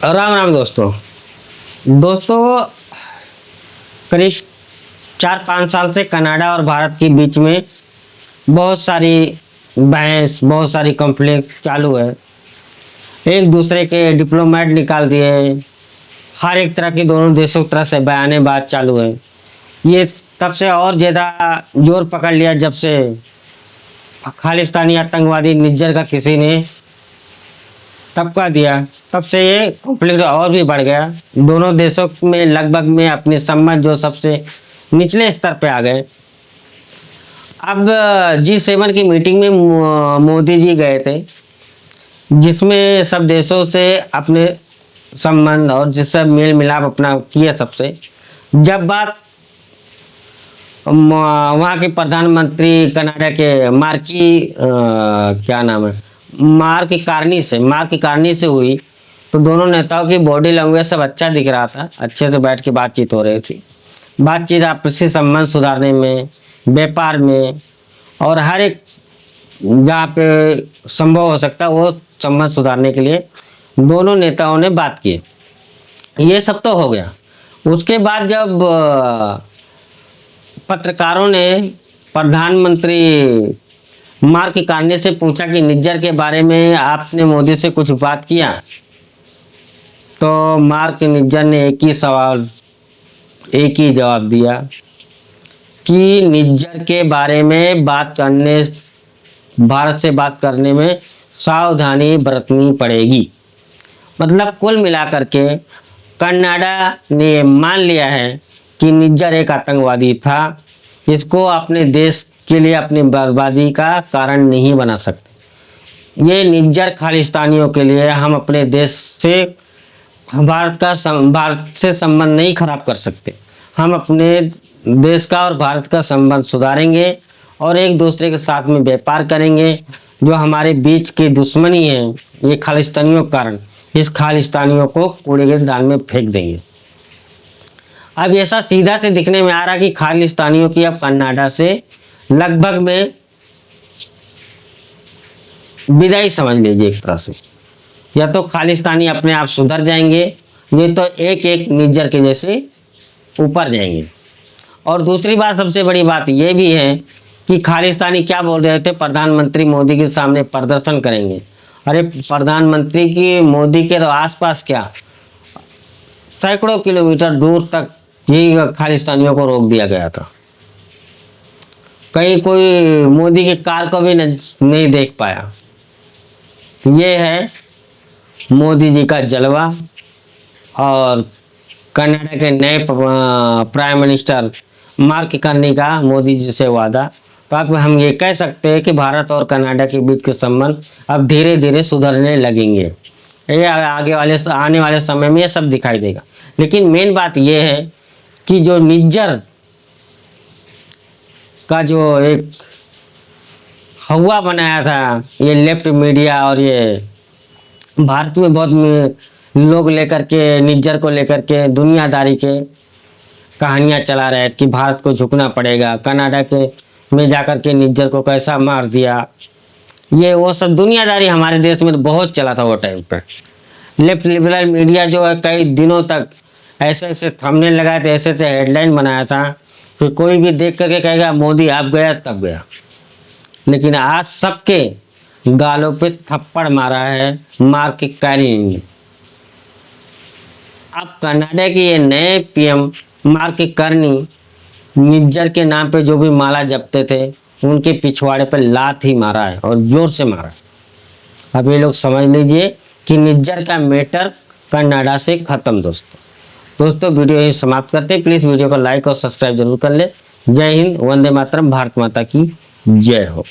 राम राम दोस्तों। करीब 4-5 साल से कनाडा और भारत के बीच में बहुत सारी बहस, बहुत सारी कॉन्फ्लिक्ट चालू है। एक दूसरे के डिप्लोमेट निकाल दिए, हर एक तरह की दोनों देशों की तरफ से बयानेबाज चालू है। ये तब से और ज़्यादा जोर पकड़ लिया जब से खालिस्तानी आतंकवादी निज्जर का किसी ने टपका दिया, तब से ये कॉन्फ्लिक्ट और भी बढ़ गया। दोनों देशों में लगभग में अपने संबंध जो सबसे निचले स्तर पे आ गए। अब G7 की मीटिंग में मोदी जी गए थे, जिसमें सब देशों से अपने संबंध और जिससे मेल मिलाप अपना किया सबसे। जब बात वहाँ के प्रधानमंत्री कनाडा के मार्क कार्नी से हुई, तो दोनों नेताओं की बॉडी लैंग्वेज सब अच्छा दिख रहा था, अच्छे से बैठ के बातचीत हो रही थी। बातचीत आपसी संबंध सुधारने में, व्यापार में और हर एक जहाँ पे संभव हो सकता है वो संबंध सुधारने के लिए दोनों नेताओं ने बात की। ये सब तो हो गया। उसके बाद जब पत्रकारों ने प्रधानमंत्री मार्क कार्नी से पूछा कि निज्जर के बारे में आपने मोदी से कुछ बात किया, तो मार्क निज्जर ने एक ही जवाब दिया कि निज्जर के बारे में भारत से बात करने में सावधानी बरतनी पड़ेगी। मतलब कुल मिलाकर के कनाडा ने मान लिया है कि निज्जर एक आतंकवादी था। इसको अपने देश के लिए अपनी बर्बादी का कारण नहीं बना सकते। ये निज्जर खालिस्तानियों के लिए हम अपने देश से भारत से संबंध नहीं खराब कर सकते। हम अपने देश का और भारत का संबंध सुधारेंगे और एक दूसरे के साथ में व्यापार करेंगे। जो हमारे बीच की दुश्मनी है ये खालिस्तानियों के कारण, इस खालिस्तानियों को कूड़े के दान में फेंक देंगे। अब ऐसा सीधा से दिखने में आ रहा कि खालिस्तानियों की अब कनाडा से लगभग में विदाई समझ लीजिए एक तरह से। या तो खालिस्तानी अपने आप सुधर जाएंगे, ये तो एक एक निज्जर के जैसे ऊपर जाएंगे। और दूसरी बात, सबसे बड़ी बात ये भी है कि खालिस्तानी क्या बोल रहे थे, प्रधानमंत्री मोदी के सामने प्रदर्शन करेंगे। अरे प्रधानमंत्री की मोदी के तो आसपास क्या सैकड़ों किलोमीटर दूर तक यही खालिस्तानियों को रोक दिया गया था। कहीं कोई मोदी की कार को भी नहीं देख पाया। ये है मोदी जी का जलवा और कनाडा के नए प्राइम मिनिस्टर मार्क कार्नी का मोदी जी से वादा। तो अब हम ये कह सकते हैं कि भारत और कनाडा के बीच के संबंध अब धीरे धीरे सुधरने लगेंगे। ये आने वाले समय में ये सब दिखाई देगा। लेकिन मेन बात ये है कि जो निज्जर का जो एक हवा बनाया था ये लेफ्ट मीडिया और ये भारत में बहुत लोग लेकर के निज्जर को लेकर के दुनियादारी के कहानियां चला रहे हैं कि भारत को झुकना पड़ेगा, कनाडा के में जाकर के निज्जर को कैसा मार दिया। ये वो सब दुनियादारी हमारे देश में बहुत चला था वो टाइम पर। लेफ्ट लिबरल मीडिया जो है कई दिनों तक ऐसे ऐसे थंबनेल लगाए थे, ऐसे ऐसे हेडलाइन बनाया था, फिर कोई भी देख करके कहेगा मोदी अब गया तब गया। लेकिन आज सबके गालों पे थप्पड़ मारा है मार्क कार्नी ने। अब कनाडा के ये नए पीएम मार्क कार्नी निज्जर के नाम पे जो भी माला जपते थे उनके पिछवाड़े पे लात ही मारा है और जोर से मारा है। अब ये लोग समझ लीजिए कि निज्जर का मैटर कनाडा से खत्म। दोस्तों वीडियो यही समाप्त करते हैं। प्लीज़ वीडियो को लाइक और सब्सक्राइब जरूर कर ले। जय हिंद, वंदे मातरम, भारत माता की जय हो।